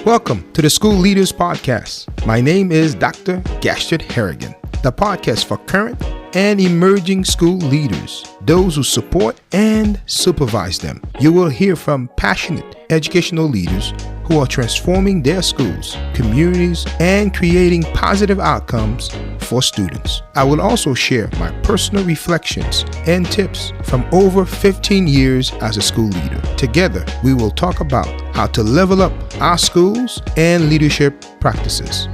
Welcome to the School Leaders Podcast. My name is Dr. Gastard Harrigan, the podcast for current and emerging school leaders, those who support and supervise them. You will hear from passionate educational leaders who are transforming their schools, communities, and creating positive outcomes for students. I will also share my personal reflections and tips from over 15 years as a school leader. Together, we will talk about how to level up our schools and leadership practices.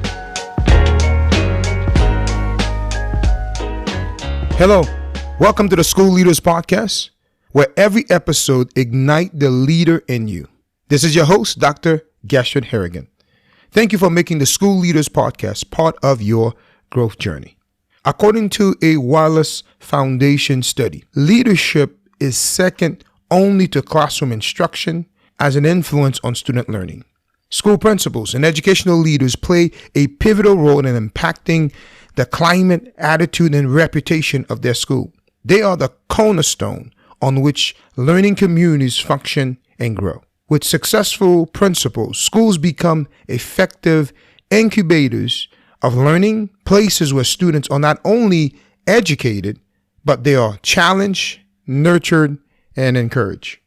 Hello, welcome to the School Leaders Podcast, where every episode ignites the leader in you. This is your host, Dr. Gastard Harrigan. Thank you for making the School Leaders Podcast part of your growth journey. According to a Wallace Foundation study, leadership is second only to classroom instruction as an influence on student learning. School principals and educational leaders play a pivotal role in impacting the climate, attitude, and reputation of their school. They are the cornerstone on which learning communities function and grow. With successful principals, schools become effective incubators of learning, places where students are not only educated, but they are challenged, nurtured, and encouraged.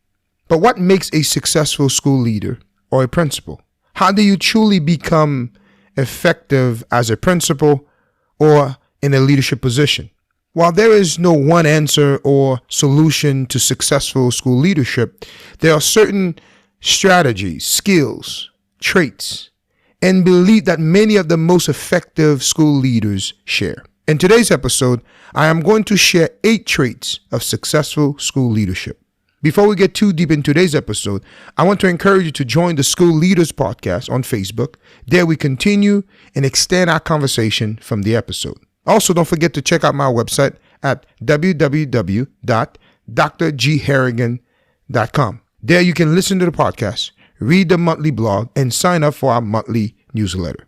But what makes a successful school leader or a principal? How do you truly become effective as a principal or in a leadership position? While there is no one answer or solution to successful school leadership, there are certain strategies, skills, traits, and belief that many of the most effective school leaders share. In today's episode, I am going to share 8 traits of successful school leadership. Before we get too deep in today's episode, I want to encourage you to join the School Leaders Podcast on Facebook. There we continue and extend our conversation from the episode. Also, don't forget to check out my website at www.drgharrigan.com. There you can listen to the podcast, read the monthly blog, and sign up for our monthly newsletter.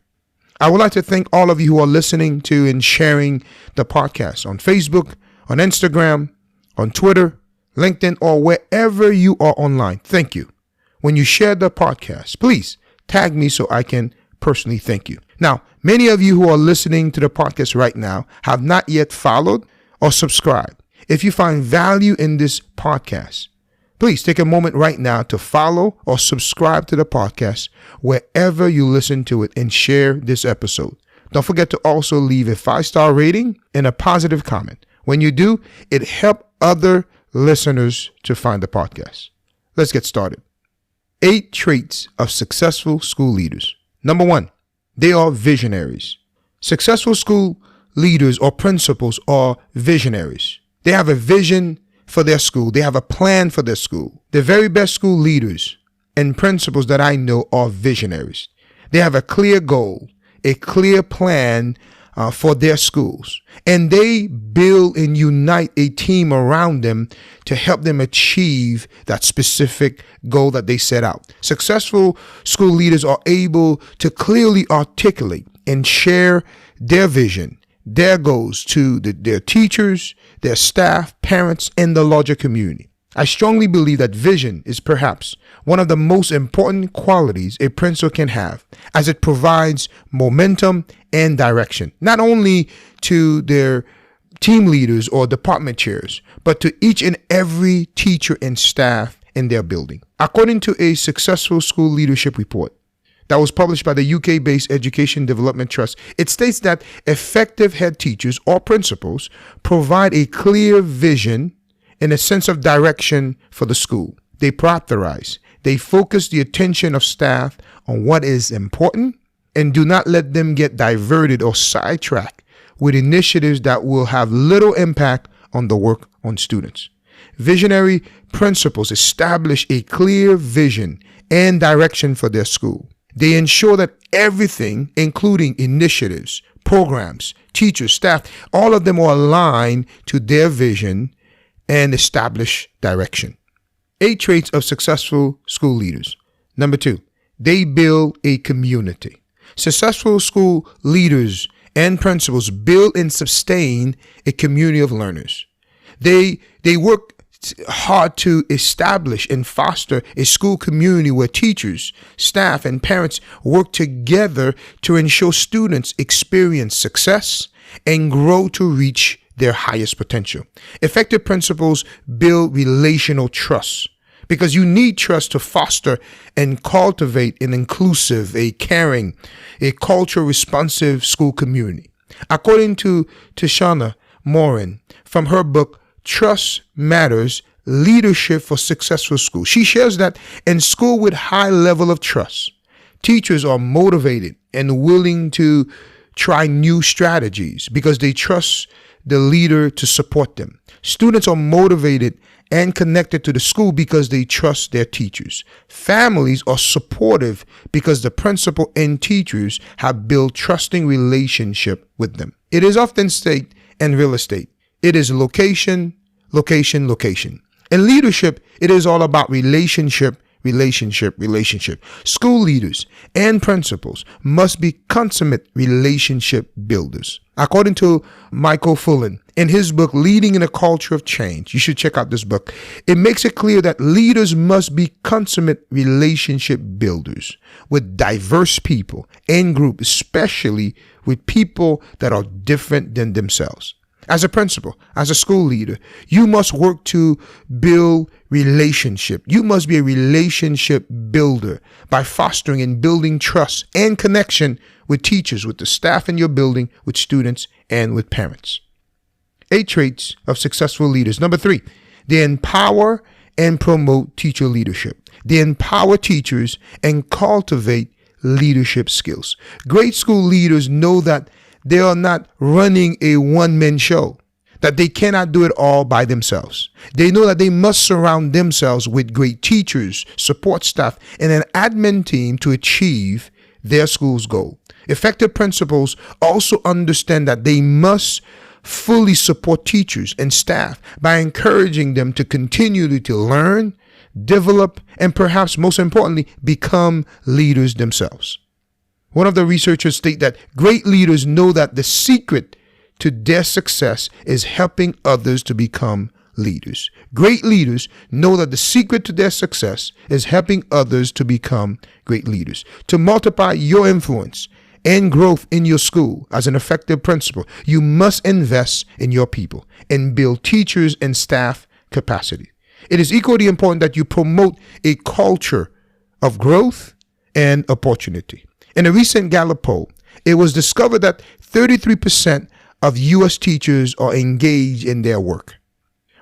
I would like to thank all of you who are listening to and sharing the podcast on Facebook, on Instagram, on Twitter, LinkedIn, or wherever you are online. Thank you. When you share the podcast, please tag me so I can personally thank you. Now, many of you who are listening to the podcast right now have not yet followed or subscribed. If you find value in this podcast, please take a moment right now to follow or subscribe to the podcast wherever you listen to it and share this episode. Don't forget to also leave a 5-star rating and a positive comment. When you do, it helps other listeners to find the podcast. Let's get started. 8 traits of successful school leaders. Number 1, they are visionaries. Successful school leaders or principals are visionaries. They have a vision for their school. They have a plan for their school. The very best school leaders and principals that I know are visionaries. They have a clear goal, a clear plan for their schools, and they build and unite a team around them to help them achieve that specific goal that they set out. Successful school leaders are able to clearly articulate and share their vision, their goals to their teachers, their staff, parents, and the larger community. I strongly believe that vision is perhaps one of the most important qualities a principal can have, as it provides momentum and direction, not only to their team leaders or department chairs, but to each and every teacher and staff in their building. According to a successful school leadership report that was published by the UK-based Education Development Trust, it states that effective head teachers or principals provide a clear vision and a sense of direction for the school. They prioritize. They focus the attention of staff on what is important and do not let them get diverted or sidetracked with initiatives that will have little impact on the work on students. Visionary principals establish a clear vision and direction for their school. They ensure that everything, including initiatives, programs, teachers, staff, all of them are aligned to their vision and establish direction. 8 traits of successful school leaders. Number 2, they build a community. Successful school leaders and principals build and sustain a community of learners. They work hard to establish and foster a school community where teachers, staff, and parents work together to ensure students experience success and grow to reach their highest potential. Effective principals build relational trust, because you need trust to foster and cultivate an inclusive, a caring, a culturally responsive school community. According to Tishana Morin, from her book, Trust Matters, Leadership for Successful Schools, she shares that in school with high level of trust, teachers are motivated and willing to try new strategies because they trust the leader to support them. Students are motivated and connected to the school because they trust their teachers. Families are supportive because the principal and teachers have built trusting relationship with them. It is often state and real estate. It is location, location, location. In leadership, it is all about relationship. School leaders and principals must be consummate relationship builders. According to Michael Fullan, in his book, Leading in a Culture of Change, you should check out this book. It makes it clear that leaders must be consummate relationship builders with diverse people and groups, especially with people that are different than themselves. As a principal, as a school leader, you must work to build relationship. You must be a relationship builder by fostering and building trust and connection with teachers, with the staff in your building, with students, and with parents. 8 traits of successful leaders. Number 3, they empower and promote teacher leadership. They empower teachers and cultivate leadership skills. Great school leaders know that they are not running a one-man show, that they cannot do it all by themselves. They know that they must surround themselves with great teachers, support staff, and an admin team to achieve their school's goal. Effective principals also understand that they must fully support teachers and staff by encouraging them to continue to learn, develop, and perhaps most importantly, become leaders themselves. One of the researchers state that great leaders know that the secret to their success is helping others to become leaders. Great leaders know that the secret to their success is helping others to become great leaders. To multiply your influence and growth in your school as an effective principal, you must invest in your people and build teachers and staff capacity. It is equally important that you promote a culture of growth and opportunity. In a recent Gallup poll, it was discovered that 33% of U.S. teachers are engaged in their work,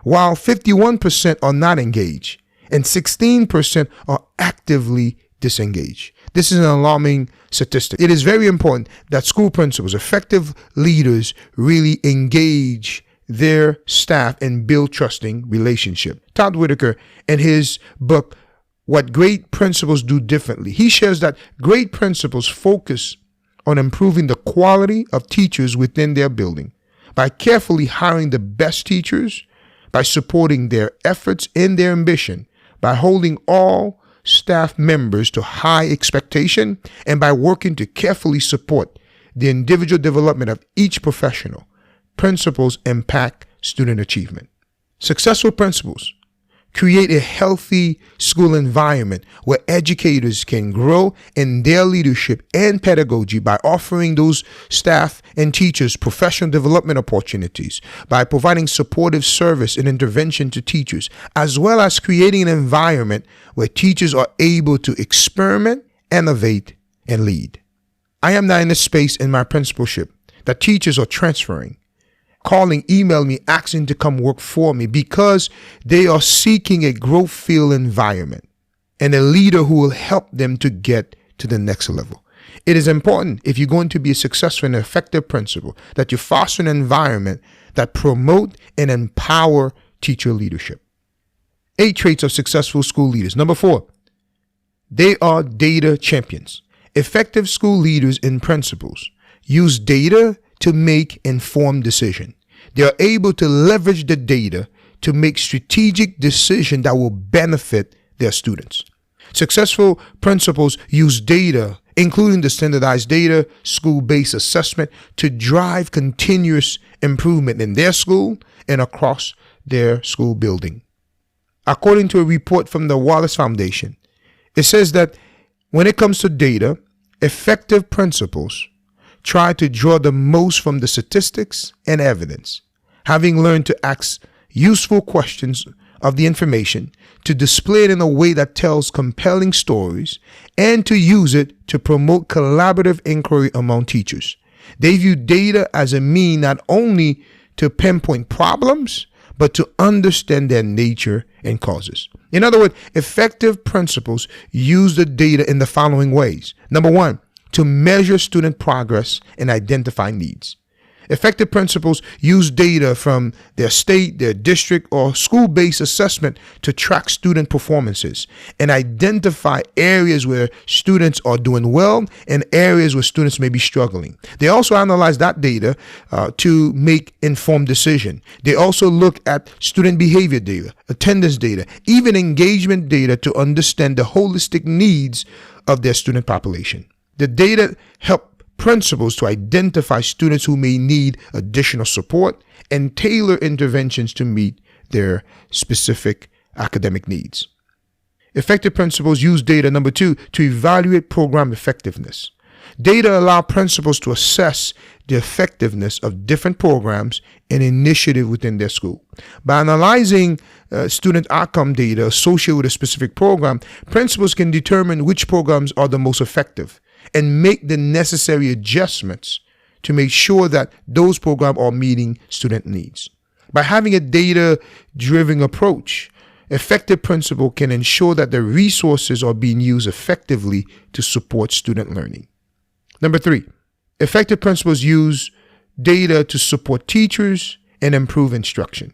while 51% are not engaged and 16% are actively disengaged. This is an alarming statistic. It is very important that school principals, effective leaders, really engage their staff and build trusting relationship. Todd Whitaker, in his book, What Great Principals Do Differently, he shares that great principals focus on improving the quality of teachers within their building by carefully hiring the best teachers, by supporting their efforts and their ambition, by holding all staff members to high expectation, and by working to carefully support the individual development of each professional. Principals impact student achievement. Successful principals create a healthy school environment where educators can grow in their leadership and pedagogy by offering those staff and teachers professional development opportunities, by providing supportive service and intervention to teachers, as well as creating an environment where teachers are able to experiment, innovate, and lead. I am now in a space in my principalship that teachers are transferring, calling, emailing me, asking to come work for me because they are seeking a growth-filled environment and a leader who will help them to get to the next level. It is important, if you're going to be a successful and effective principal, that you foster an environment that promote and empower teacher leadership. 8 traits of successful school leaders. Number 4, they are data champions. Effective school leaders and principals use data to make informed decisions. They are able to leverage the data to make strategic decisions that will benefit their students. Successful principals use data, including the standardized data, school-based assessment, to drive continuous improvement in their school and across their school building. According to a report from the Wallace Foundation, it says that when it comes to data, effective principals try to draw the most from the statistics and evidence, having learned to ask useful questions of the information, to display it in a way that tells compelling stories, and to use it to promote collaborative inquiry among teachers. They view data as a means not only to pinpoint problems, but to understand their nature and causes. In other words, effective principals use the data in the following ways. Number one, to measure student progress and identify needs. Effective principals use data from their state, their district, or school-based assessment to track student performances and identify areas where students are doing well and areas where students may be struggling. They also analyze that data to make informed decisions. They also look at student behavior data, attendance data, even engagement data to understand the holistic needs of their student population. The data help principals to identify students who may need additional support and tailor interventions to meet their specific academic needs. Effective principals use data, number two, to evaluate program effectiveness. Data allow principals to assess the effectiveness of different programs and initiatives within their school. By analyzing student outcome data associated with a specific program, principals can determine which programs are the most effective and make the necessary adjustments to make sure that those programs are meeting student needs. By having a data-driven approach, effective principal can ensure that the resources are being used effectively to support student learning. Number three, effective principals use data to support teachers and improve instruction.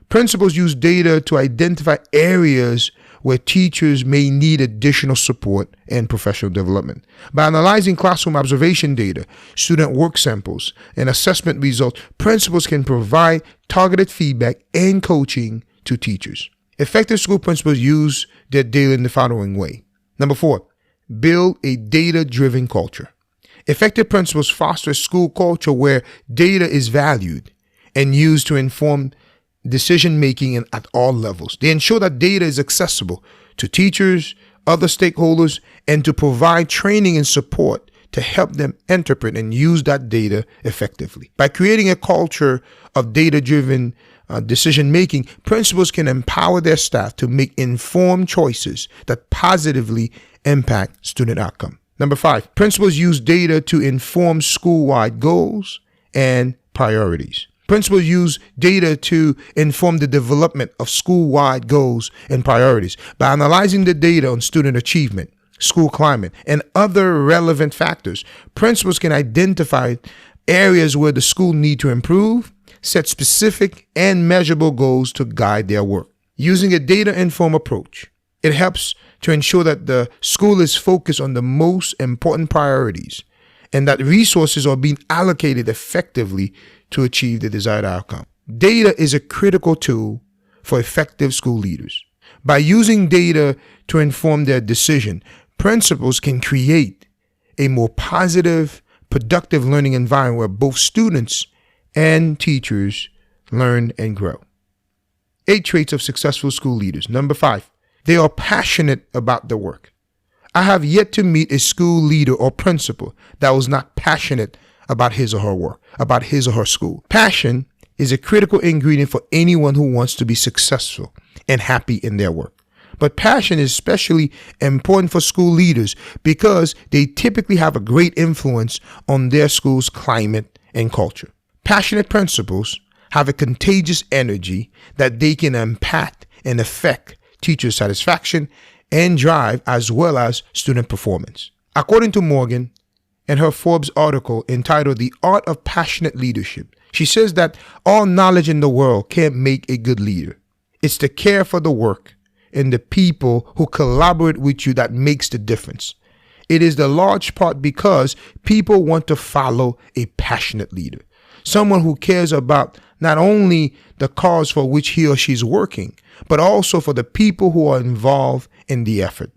Principals use data to identify areas where teachers may need additional support and professional development. By analyzing classroom observation data, student work samples, and assessment results, principals can provide targeted feedback and coaching to teachers. Effective school principals use their data in the following way. Number four, build a data-driven culture. Effective principals foster a school culture where data is valued and used to inform decision-making at all levels. They ensure that data is accessible to teachers, other stakeholders, and to provide training and support to help them interpret and use that data effectively. By creating a culture of data-driven decision-making, principals can empower their staff to make informed choices that positively impact student outcome. Number five, principals use data to inform school-wide goals and priorities. Principals use data to inform the development of school-wide goals and priorities. By analyzing the data on student achievement, school climate, and other relevant factors, principals can identify areas where the school need to improve, set specific and measurable goals to guide their work. Using a data-informed approach, it helps to ensure that the school is focused on the most important priorities and that resources are being allocated effectively to achieve the desired outcome. Data is a critical tool for effective school leaders. By using data to inform their decision, principals can create a more positive, productive learning environment where both students and teachers learn and grow. 8 traits of successful school leaders. Number 5, they are passionate about their work. I have yet to meet a school leader or principal that was not passionate about his or her work, about his or her school. Passion is a critical ingredient for anyone who wants to be successful and happy in their work. But passion is especially important for school leaders because they typically have a great influence on their school's climate and culture. Passionate principals have a contagious energy that they can impact and affect teacher satisfaction and drive as well as student performance. According to Morgan, in her Forbes article entitled The Art of Passionate Leadership, she says that all knowledge in the world can't make a good leader. It's the care for the work and the people who collaborate with you that makes the difference. It is the large part because people want to follow a passionate leader, someone who cares about not only the cause for which he or she is working, but also for the people who are involved in the effort.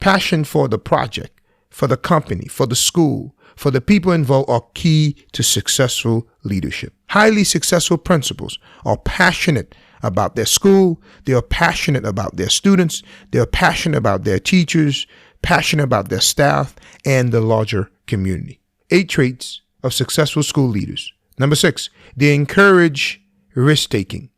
Passion for the project, for the company, for the school, for the people involved are key to successful leadership. Highly successful principals are passionate about their school. They are passionate about their students. They are passionate about their teachers, passionate about their staff, and the larger community. 8 traits of successful school leaders. Number 6, they encourage risk-taking.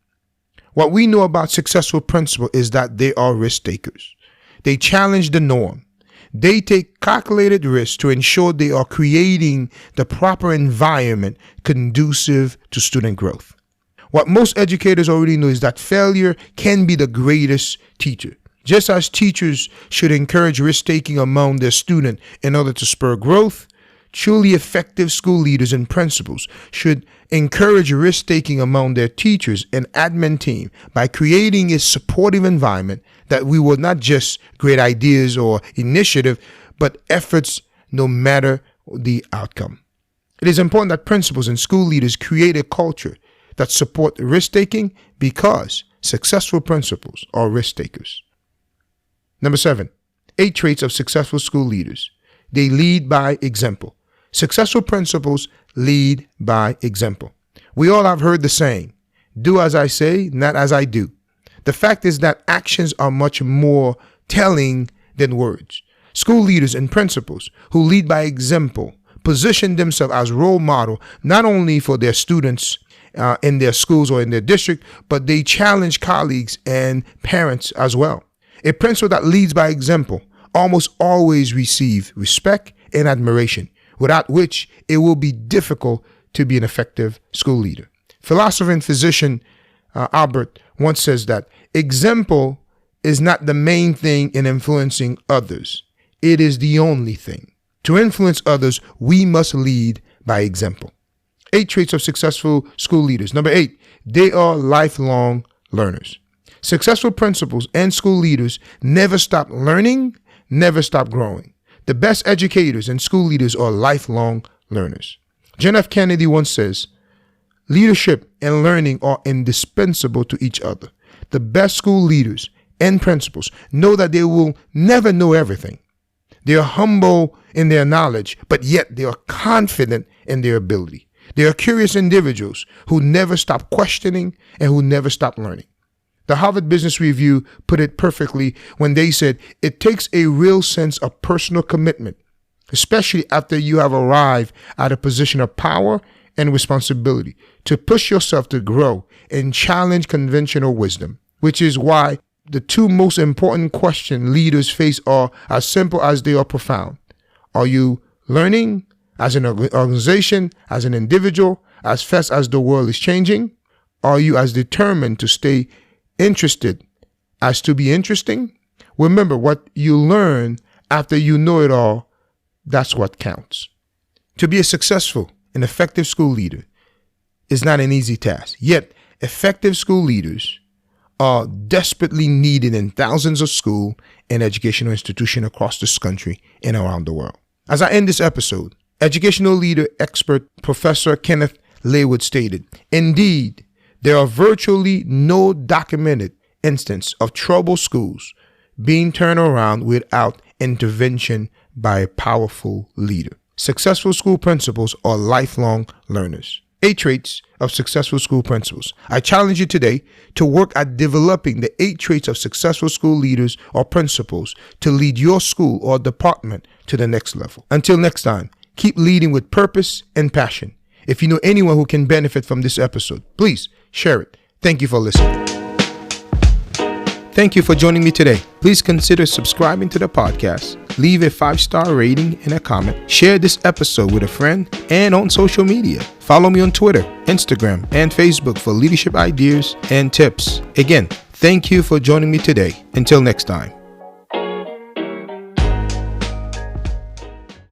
What we know about successful principals is that they are risk-takers. They challenge the norm. They take calculated risks to ensure they are creating the proper environment conducive to student growth. What most educators already know is that failure can be the greatest teacher. Just as teachers should encourage risk-taking among their students in order to spur growth, truly effective school leaders and principals should encourage risk-taking among their teachers and admin team by creating a supportive environment that we will not just great ideas or initiative, but efforts no matter the outcome. It is important that principals and school leaders create a culture that support risk-taking because successful principals are risk-takers. Number 7, 8 traits of successful school leaders. They lead by example. Successful principals lead by example. We all have heard the saying, do as I say, not as I do. The fact is that actions are much more telling than words. School leaders and principals who lead by example position themselves as role model, not only for their students in their schools or in their district, but they challenge colleagues and parents as well. A principal that leads by example almost always receives respect and admiration, without which it will be difficult to be an effective school leader. Philosopher and physician Albert once says that example is not the main thing in influencing others. It is the only thing. To influence others, we must lead by example. 8 traits of successful school leaders. Number 8, they are lifelong learners. Successful principals and school leaders never stop learning, never stop growing. The best educators and school leaders are lifelong learners. John F. Kennedy once says, leadership and learning are indispensable to each other. The best school leaders and principals know that they will never know everything. They are humble in their knowledge, but yet they are confident in their ability. They are curious individuals who never stop questioning and who never stop learning. The Harvard Business Review put it perfectly when they said, it takes a real sense of personal commitment, especially after you have arrived at a position of power and responsibility, to push yourself to grow and challenge conventional wisdom, which is why the 2 most important questions leaders face are as simple as they are profound. Are you learning as an organization, as an individual, as fast as the world is changing? Are you as determined to stay interested as to be interesting? Remember, what you learn after you know it all, that's what counts. To be a successful and effective school leader is not an easy task. Yet, effective school leaders are desperately needed in thousands of school and educational institutions across this country and around the world. As I end this episode, educational leader expert Professor Kenneth Laywood stated, indeed, there are virtually no documented instance of troubled schools being turned around without intervention by a powerful leader. Successful school principals are lifelong learners. 8 traits of successful school principals. I challenge you today to work at developing the 8 traits of successful school leaders or principals to lead your school or department to the next level. Until next time, keep leading with purpose and passion. If you know anyone who can benefit from this episode, please share it. Thank you for listening. Thank you for joining me today. Please consider subscribing to the podcast, leave a 5-star rating and a comment, share this episode with a friend, and on social media. Follow me on Twitter, Instagram, and Facebook for leadership ideas and tips. Again, thank you for joining me today. Until next time.